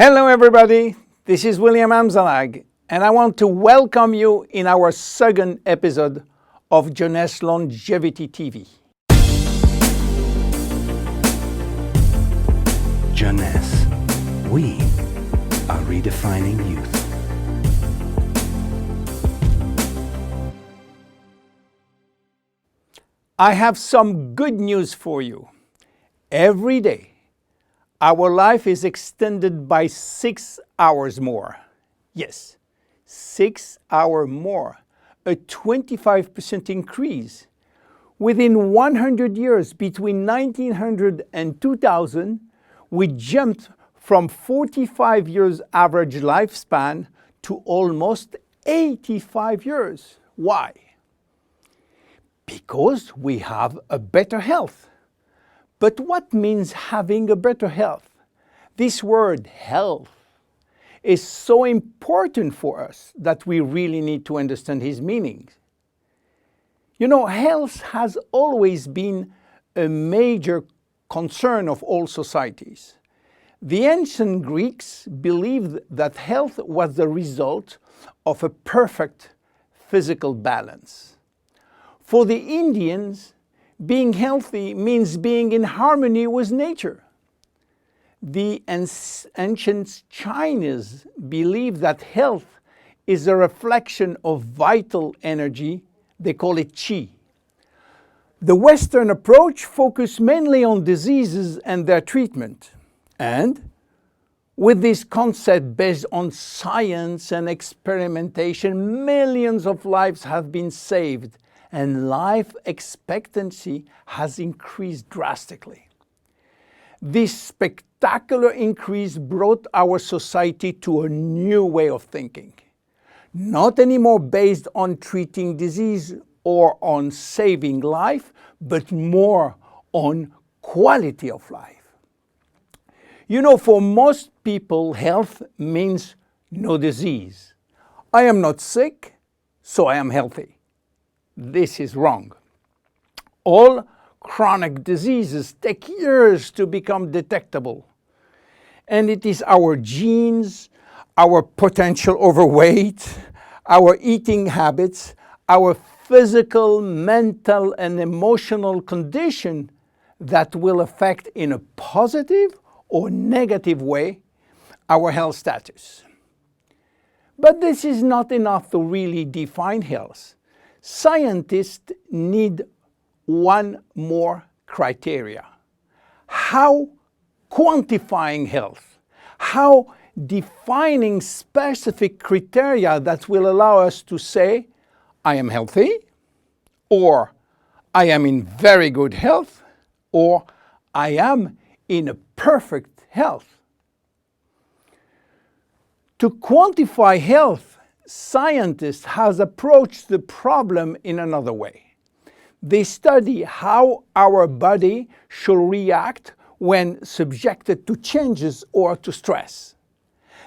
Hello everybody, this is William Amzalag, and I want to welcome you in our second episode of Jeunesse Longevity TV. Jeunesse, we are redefining youth. I have some good news for you. Every day, our life is extended by 6 hours more. Yes, 6 hours more, a 25% increase. Within 100 years, between 1900 and 2000, we jumped from 45 years average lifespan to almost 85 years. Why? Because we have a better health. But what means having a better health? This word health is so important for us that we really need to understand his meaning. You know, health has always been a major concern of all societies. The ancient Greeks believed that health was the result of a perfect physical balance. For the Indians, being healthy means being in harmony with nature. The ancient Chinese believed that health is a reflection of vital energy. They call it qi. The Western approach focused mainly on diseases and their treatment. And with this concept based on science and experimentation, millions of lives have been saved and life expectancy has increased drastically. This spectacular increase brought our society to a new way of thinking, not anymore based on treating disease or on saving life, but more on quality of life. You know, for most people, health means no disease. I am not sick, so I am healthy. This is wrong. All chronic diseases take years to become detectable. And it is our genes, our potential overweight, our eating habits, our physical, mental, and emotional condition that will affect in a positive or negative way our health status. But this is not enough to really define health. Scientists need one more criteria. How quantifying health? How defining specific criteria that will allow us to say, I am healthy, or I am in very good health, or I am in a perfect health. To quantify health, scientists have approached the problem in another way. They study how our body should react when subjected to changes or to stress.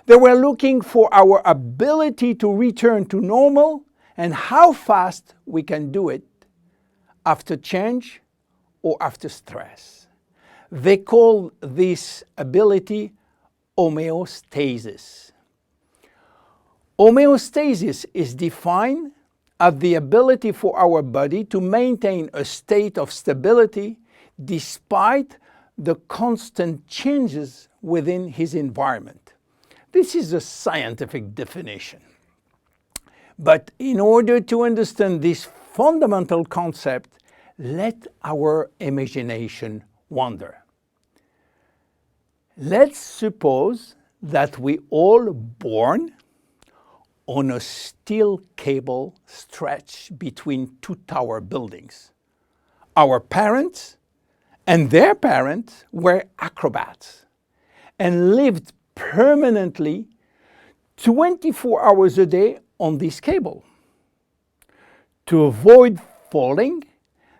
They were looking for our ability to return to normal and how fast we can do it after change or after stress. They call this ability homeostasis. Homeostasis is defined as the ability for our body to maintain a state of stability despite the constant changes within his environment. This is a scientific definition. But in order to understand this fundamental concept, let our imagination wander. Let's suppose that we all born on a steel cable stretched between two tower buildings. Our parents and their parents were acrobats and lived permanently 24 hours a day on this cable. To avoid falling,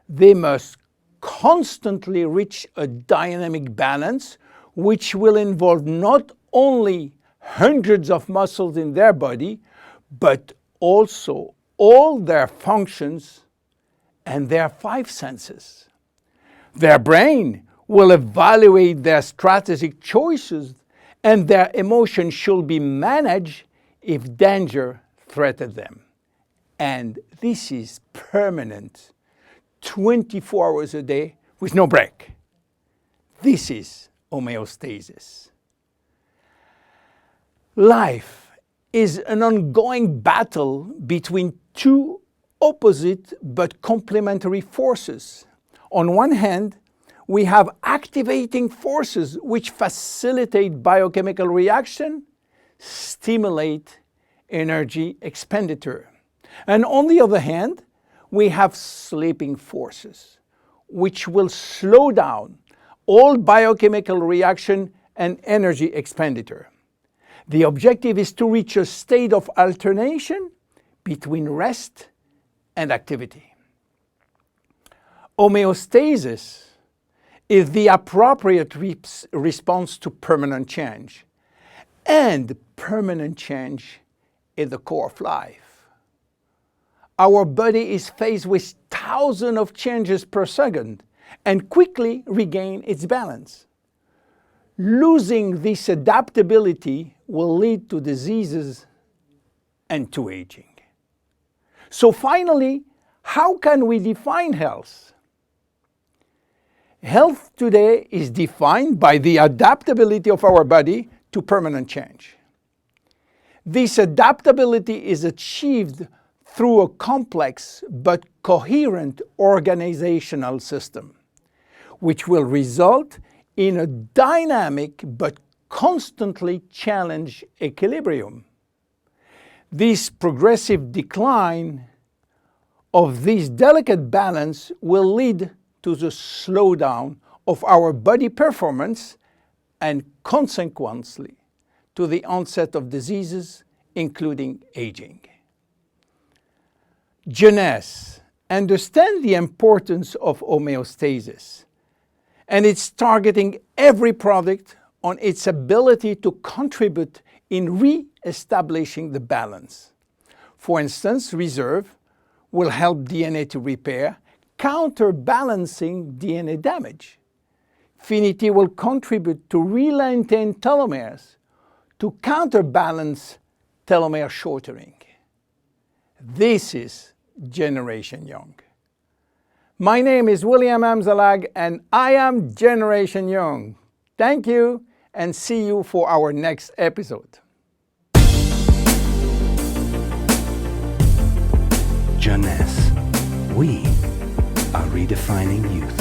they must constantly reach a dynamic balance, which will involve not only hundreds of muscles in their body, but also all their functions and their 5 senses. Their brain will evaluate their strategic choices and their emotions should be managed if danger threatens them. And this is permanent, 24 hours a day with no break. This is homeostasis. Life is an ongoing battle between two opposite but complementary forces. On one hand, we have activating forces which facilitate biochemical reaction, stimulate energy expenditure. And on the other hand, we have sleeping forces which will slow down all biochemical reaction and energy expenditure. The objective is to reach a state of alternation between rest and activity. Homeostasis is the appropriate response to permanent change. And permanent change is the core of life. Our body is faced with thousands of changes per second and quickly regain its balance. Losing this adaptability will lead to diseases and to aging. So finally, how can we define health? Health today is defined by the adaptability of our body to permanent change. This adaptability is achieved through a complex but coherent organizational system, which will result in a dynamic but constantly challenged equilibrium. This progressive decline of this delicate balance will lead to the slowdown of our body performance and consequently to the onset of diseases, including aging. Jeunesse understands the importance of homeostasis, and it's targeting every product on its ability to contribute in re-establishing the balance. For instance, Reserve will help DNA to repair, counterbalancing DNA damage. Finity will contribute to re-lengthen telomeres to counterbalance telomere shortening. This is Generation Young. My name is William Amzalag and I am Generation Young. Thank you and see you for our next episode. Jeunesse. We are redefining youth.